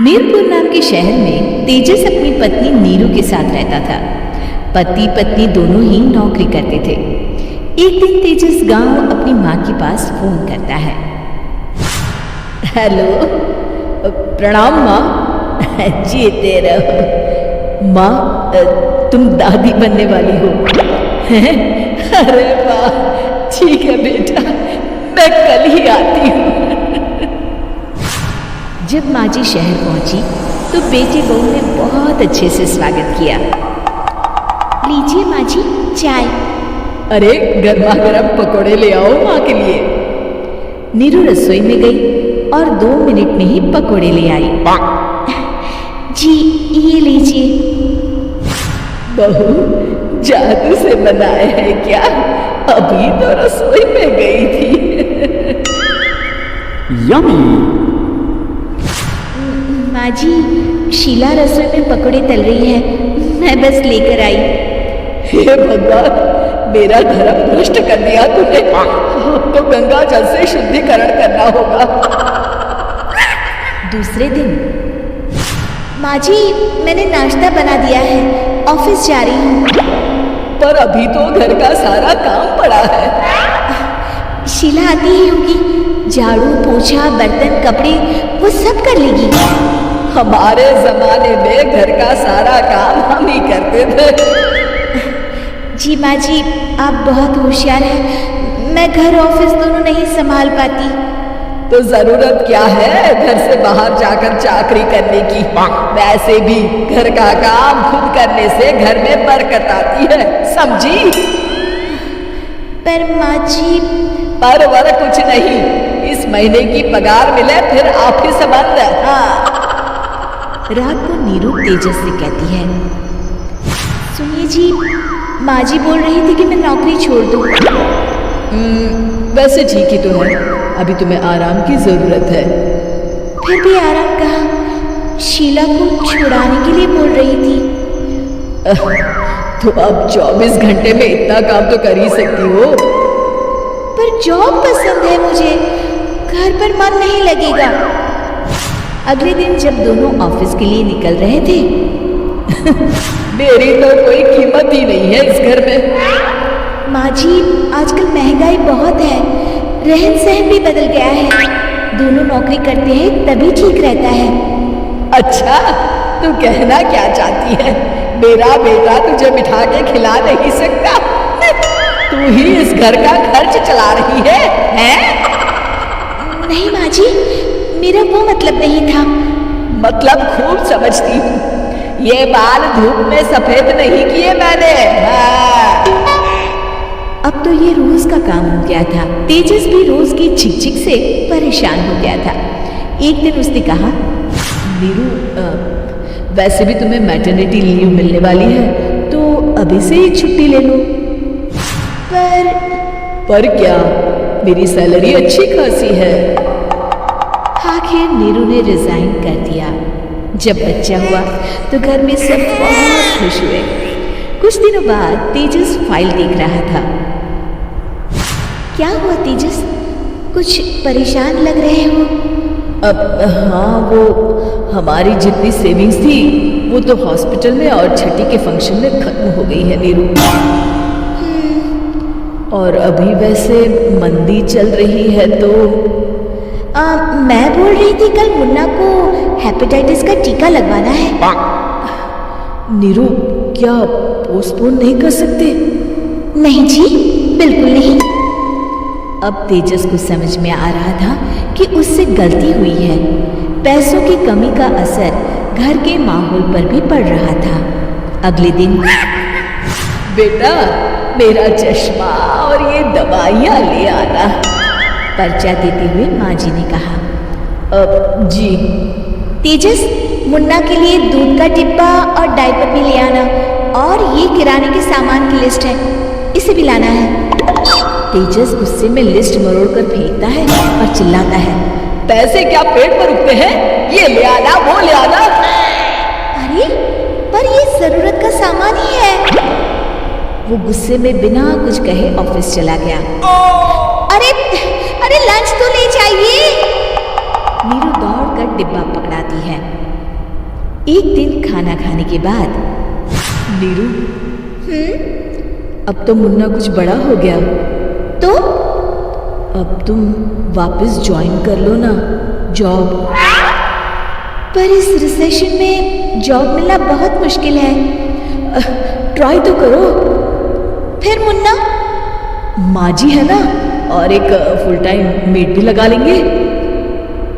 मीरपुर नाम के शहर में तेजस अपनी पत्नी नीरू के साथ रहता था। पति पत्नी दोनों ही नौकरी करते थे। एक दिन तेजस गांव अपनी माँ के पास फोन करता है। हेलो, प्रणाम माँ। जीते रहो। माँ, तुम दादी बनने वाली हो। अरे वाह, ठीक है बेटा, मैं कल ही आती हूँ। जब माँ जी शहर पहुंची तो बेटी बहू ने बहुत अच्छे से स्वागत किया। लीजिए माँ जी चाय। अरे गर्मा गर्म पकौड़े ले आओ माँ के लिए। नीरू रसोई में गई और 2 मिनट में ही पकौड़े ले आई। जी ये लीजिए। बहू जादू से बनाए हैं क्या? अभी तो रसोई में गई थी। यम्मी। माँ जी, शीला रसोई में पकौड़े तल रही है, मैं बस लेकर आई। हे भगवान, मेरा धर्म भ्रष्ट कर दिया तूने। तो गंगा जल से शुद्धिकरण करना होगा। दूसरे दिन, माँ जी मैंने नाश्ता बना दिया है, ऑफिस जा रही हूँ। पर अभी तो घर का सारा काम पड़ा है। शीला आती ही होगी, झाड़ू पोछा बर्तन कपड़े वो सब कर लेगी। हमारे जमाने में घर का सारा काम हम ही करते थे। जी माँ जी, आप बहुत होशियार हैं, मैं घर ऑफिस दोनों नहीं संभाल पाती। तो जरूरत क्या है घर से बाहर जाकर चाकरी करने की? वैसे भी घर का काम खुद करने से घर में बरकत आती है, समझी? पर माँ जी। पर वर कुछ नहीं, इस महीने की पगार मिले फिर ऑफिस बंद। हाँ। रात को नीरू तेजस से कहती है, सुनिए जी, माँ जी बोल रही थी कि मैं नौकरी छोड़ दूँ। वैसे ठीक ही तो है, अभी तुम्हें आराम की जरूरत है। फिर भी आराम कहाँ, शीला को छुड़ाने के लिए बोल रही थी। तो अब 24 घंटे में इतना काम तो कर ही सकती हो। पर जॉब पसंद है मुझे, घर पर मन नहीं लगेगा। अगले दिन जब दोनों ऑफिस के लिए निकल रहे थे मेरी तो कोई कीमत ही नहीं है इस घर में। माँ जी, आजकल महंगाई बहुत है, रहन सहन भी बदल गया है, दोनों नौकरी करते हैं तभी ठीक रहता है। अच्छा, तू कहना क्या चाहती है? मेरा बेटा तुझे बिठा के खिला नहीं सकता? तू ही इस घर का खर्च चला रही है, हैं? नहीं माँ जी, मेरा वो मतलब नहीं था। मतलब खूब समझती हूँ, ये बाल धूप में सफेद नहीं किए मैंने। हाँ। अब तो ये रोज का काम हो गया था। तेजस भी रोज की झिकझिक से परेशान हो गया था। एक दिन उसने कहा, नीरू, वैसे भी तुम्हें मैटरनिटी लीव मिलने वाली है, तो अभी से ही छुट्टी ले लो। पर क्या, मेरी सैलरी अच्छी खासी है। आखिर नीरू ने रिजाइन कर दिया। जब बच्चा हुआ तो घर में सब बहुत खुश हुए। कुछ दिनों बाद तेजस फाइल देख रहा था। क्या हुआ तेजस, कुछ परेशान लग रहे हो? अब हाँ, वो हमारी जितनी सेविंग्स थी वो तो हॉस्पिटल में और छठी के फंक्शन में खत्म हो गई है नीरू। और अभी वैसे मंदी चल रही है तो मैं बोल रही थी कल मुन्ना को हेपेटाइटिस का टीका लगवाना है। नीरू, क्या पोस्टपोन नहीं कर सकते? नहीं जी, बिल्कुल नहीं। अब तेजस को समझ में आ रहा था कि उससे गलती हुई है। पैसों की कमी का असर घर के माहौल पर भी पड़ रहा था। अगले दिन, बेटा मेरा चश्मा और ये दवाइयाँ ले आना, पर्चा देते हुए माँ जी ने कहा। जी। तेजस, मुन्ना के लिए दूध का डिब्बा और डायपर भी ले आना, और ये किराने के सामान की लिस्ट है, इसे भी लाना है। तेजस गुस्से में लिस्ट मरोड़ कर फेंकता है और चिल्लाता है, पैसे क्या पेट पर रुकते हैं? ये ले आना, वो ले आना। अरे पर ये जरूरत का सामान ही है। वो गुस्से में बिना कुछ कहे ऑफिस चला गया। अरे लंच तो ले जाइए। नीरू दौड़कर डिब्बा पकड़ाती है। एक दिन खाना खाने के बाद, नीरू, अब तो मुन्ना कुछ बड़ा हो गया, तो अब तुम वापस ज्वाइन कर लो ना जॉब। पर इस रिसेशन में जॉब मिलना बहुत मुश्किल है। ट्राई तो करो। फिर मुन्ना, माँ जी है ना, और एक फुल टाइम मेड भी लगा लेंगे।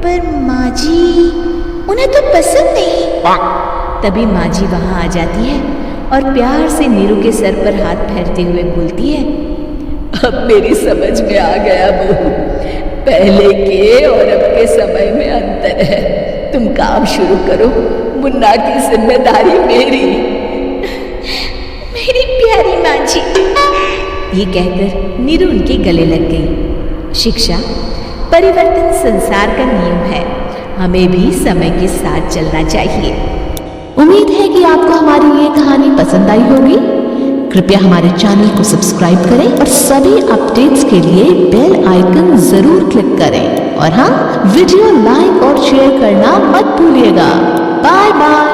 पर माँ जी, उन्हें तो पसंद नहीं। तभी माँ जी वहां आ जाती है और प्यार से नीरू के सर पर हाथ फेरते हुए बोलती है, अब मेरी समझ में आ गया बहू, पहले के और अब के समय में अंतर है। तुम काम शुरू करो, मुन्ना की जिम्मेदारी मेरी। मेरी प्यारी माँ जी, ये कहकर नीरू उनके गले लग गई। शिक्षा, परिवर्तन संसार का नियम है, हमें भी समय के साथ चलना चाहिए। उम्मीद है कि आपको हमारी ये कहानी पसंद आई होगी। कृपया हमारे चैनल को सब्सक्राइब करें और सभी अपडेट्स के लिए बेल आइकन जरूर क्लिक करें। और हाँ, वीडियो लाइक और शेयर करना मत भूलिएगा। Bye bye.